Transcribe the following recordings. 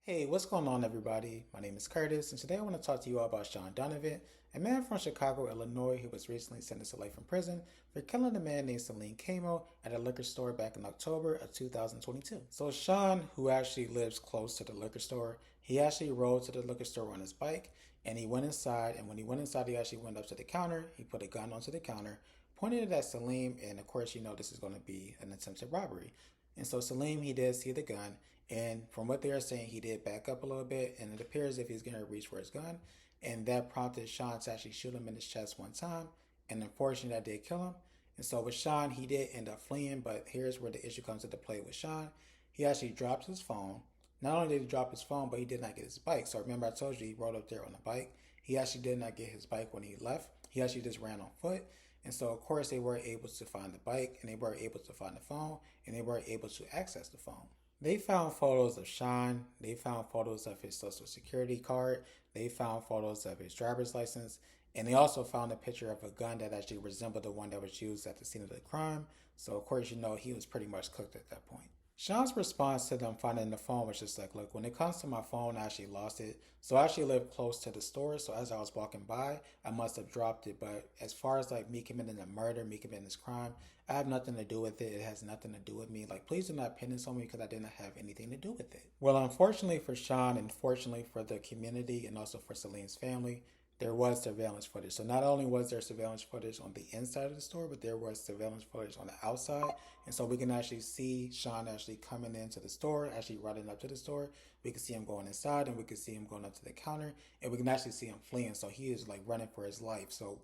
Hey, what's going on, everybody? My name is Curtis, and today I want to talk to you all about Sean Dunnavant, a man from Chicago, Illinois, who was recently sentenced to life in prison for killing a man named Celine Camo at a liquor store back in October of 2022. So Sean, who actually lives close to the liquor store, he actually rode to the liquor store on his bike, and he went inside, and when he went inside, he actually went up to the counter, he put a gun onto the counter, pointed it at Salim, and of course, you know this is going to be an attempted robbery. And so Salim, he did see the gun, and from what they are saying, he did back up a little bit, and it appears as if he's going to reach for his gun, and that prompted Sean to actually shoot him in his chest one time, and unfortunately that did kill him. And so with Sean, he did end up fleeing, but here's where the issue comes into play with Sean. He actually dropped his phone. Not only did he drop his phone, but he did not get his bike. So remember I told you he rode up there on a bike. He actually did not get his bike when he left. He actually just ran on foot. And so, of course, they were able to find the bike, and they were able to find the phone, and they were able to access the phone. They found photos of Sean. They found photos of his social security card. They found photos of his driver's license. And they also found a picture of a gun that actually resembled the one that was used at the scene of the crime. So, of course, you know, he was pretty much cooked at that point. Sean's response to them finding the phone was just like, look, when it comes to my phone, I actually lost it. So I actually live close to the store. So as I was walking by, I must have dropped it. But as far as like me committing a murder, me committing this crime, I have nothing to do with it. It has nothing to do with me. Like, please do not pin this on me because I didn't have anything to do with it. Well, unfortunately for Sean, and fortunately for the community and also for Celine's family, there was surveillance footage. So not only was there surveillance footage on the inside of the store, but there was surveillance footage on the outside. And so we can actually see Sean actually coming into the store, actually running up to the store. We can see him going inside, and we can see him going up to the counter, and we can actually see him fleeing. So he is like running for his life. So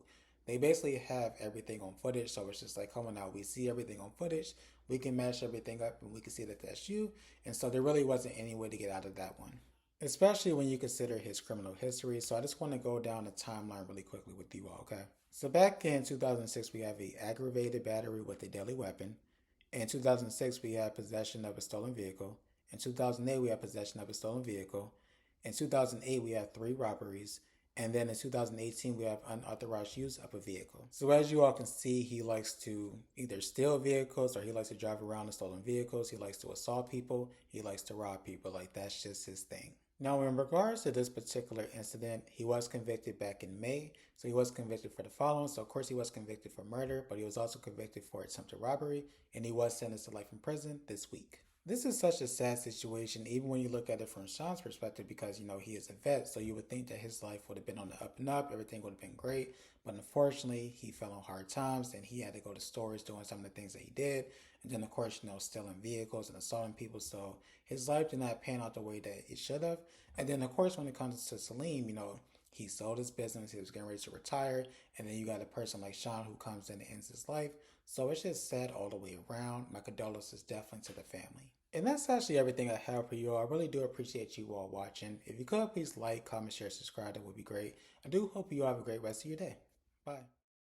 they basically have everything on footage. So it's just like coming out. We see everything on footage. We can match everything up, and we can see that that's you. And so there really wasn't any way to get out of that one, especially when you consider his criminal history. So I just want to go down the timeline really quickly with you all, okay? So back in 2006, we have a aggravated battery with a deadly weapon. In 2006, we have possession of a stolen vehicle. In 2008, we have possession of a stolen vehicle. In 2008, we have 3 robberies. And then in 2018, we have unauthorized use of a vehicle. So as you all can see, he likes to either steal vehicles, or he likes to drive around in stolen vehicles. He likes to assault people. He likes to rob people. Like, that's just his thing. Now, in regards to this particular incident, he was convicted back in May. So he was convicted for the following. So, of course, he was convicted for murder, but he was also convicted for attempted robbery, and he was sentenced to life in prison this week. This is such a sad situation, even when you look at it from Sean's perspective, because, you know, he is a vet, so you would think that his life would have been on the up and up, everything would have been great, but unfortunately, he fell on hard times, and he had to go to stores doing some of the things that he did, and then, of course, you know, stealing vehicles and assaulting people, so his life did not pan out the way that it should have. And then, of course, when it comes to Salim, you know, he sold his business, he was getting ready to retire, and then you got a person like Sean who comes in and ends his life. So it's just sad all the way around. My condolences definitely to the family. And that's actually everything I have for you all. I really do appreciate you all watching. If you could, please like, comment, share, subscribe. That would be great. I do hope you all have a great rest of your day. Bye.